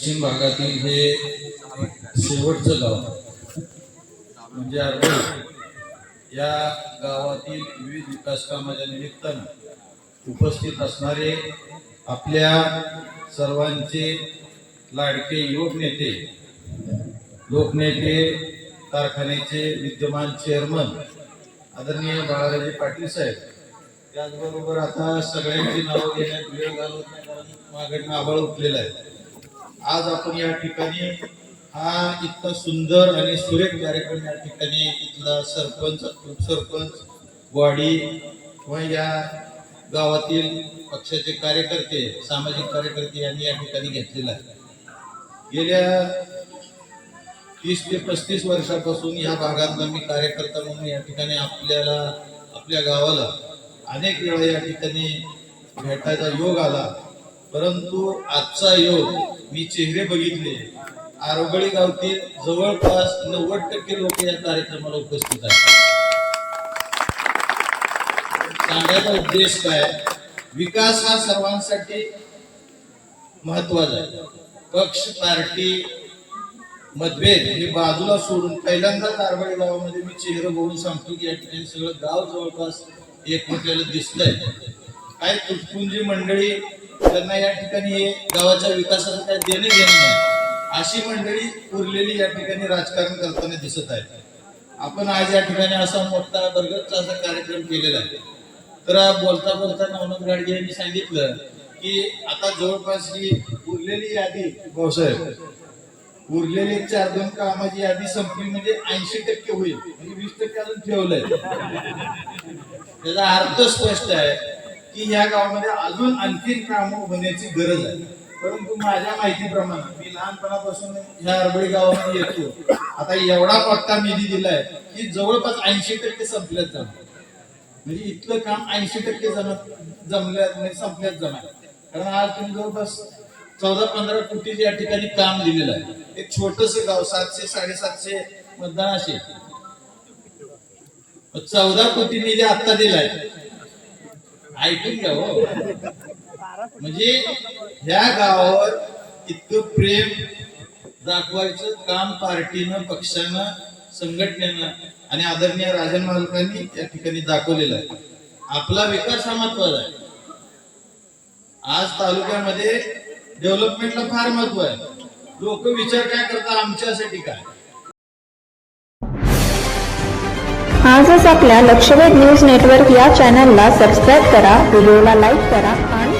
पश्चिम भागातील हे शेवटचं गाव म्हणजे आरबोळी या गावातील विविध विकास कामाच्या निमित्तानं उपस्थित असणारे आपल्या सर्वांचे लाडके युवक नेते, लोकनेते, कारखान्याचे विद्यमान चेअरमन आदरणीय बाळाराजे पाटील साहेब, त्याचबरोबर आता सगळ्यांची नावं घेण्यात वेळ घालवत नाही कारण मागणं आभाळ उठलेलं आहे. आज आपण या ठिकाणी हा इतका सुंदर आणि सुरेख कार्यक्रम या ठिकाणी इथला सरपंच, उपसरपंच, वाडी व या गावातील पक्षाचे कार्यकर्ते, सामाजिक कार्यकर्ते यांनी या ठिकाणी घेतलेला आहे. गेल्या 30 ते 35 वर्षापासून या भागातला मी कार्यकर्ता म्हणून या ठिकाणी आपल्या गावाला अनेक वेळा या ठिकाणी भेटायचा योग आला, परंतु आजचा योग मी चेहरे बघितले. आरोगळी गावतील जवळपास 90% लोक या कार्यक्रमाला उपस्थित आहेत. सांगायचा उद्देश काय, विकास हा सर्वांसाठी महत्वाचा आहे. पक्ष, पार्टी, मतभेद हे बाजूला सोडून पहिल्यांदाच आरोगळी गावामध्ये मी चेहरे बघून सांगतो की या ठिकाणी सगळं गाव जवळपास एकमेकाला दिसतंय. काय तुटपुंजी मंडळी, त्यांना या ठिकाणी गावाच्या विकासाचं काय देणे घेणे नाही, अशी मंडळी उरलेली या ठिकाणी राजकारण करताना दिसत आहे. आपण आज या ठिकाणी असा मोठा बरगतचा असा कार्यक्रम केलेला आहे. तर बोलता बोलता नवनाथ गाडगे यांनी सांगितलं की आता जवळपास ही उरलेली यादी, भाऊसाहेब, उरलेली 4-2 कामाची यादी संपली म्हणजे 80% होईल, म्हणजे 20% अजून ठेवलंय. त्याचा अर्थ स्पष्ट आहे की या गावामध्ये अजून आणखीन कामं होण्याची गरज आहे. परंतु माझ्या माहितीप्रमाणे मी लहानपणापासून ह्या आरबोळी गावामध्ये येतो, आता एवढा पक्का निधी दिलाय की जवळपास 80% संपल्यात जाणार. म्हणजे इथलं काम 80% जमल्यात म्हणजे संपल्यात जाणार. कारण आज तुम्ही जवळपास 14-15 कोटी या ठिकाणी काम दिलेलं आहे. एक छोटस गाव, 700-750 मतदान असेल, 14 कोटी निधी आता दिलाय. ऐकून घ्या हो. म्हणजे ह्या गावावर इतकं प्रेम दाखवायचं काम पार्टीनं, पक्षानं, संघटनेनं आणि आदरणीय राजन मालकांनी या ठिकाणी दाखवलेला आहे. आपला विकास हा महत्वाचा आहे. आज तालुक्यामध्ये डेव्हलपमेंटला फार महत्व आहे. लोक विचार काय करतात आमच्यासाठी काय. आजच आपल्या लक्षवेध न्यूज नेटवर्क या चॅनलला सबस्क्राईब करा, व्हिडिओला लाईक करा आणि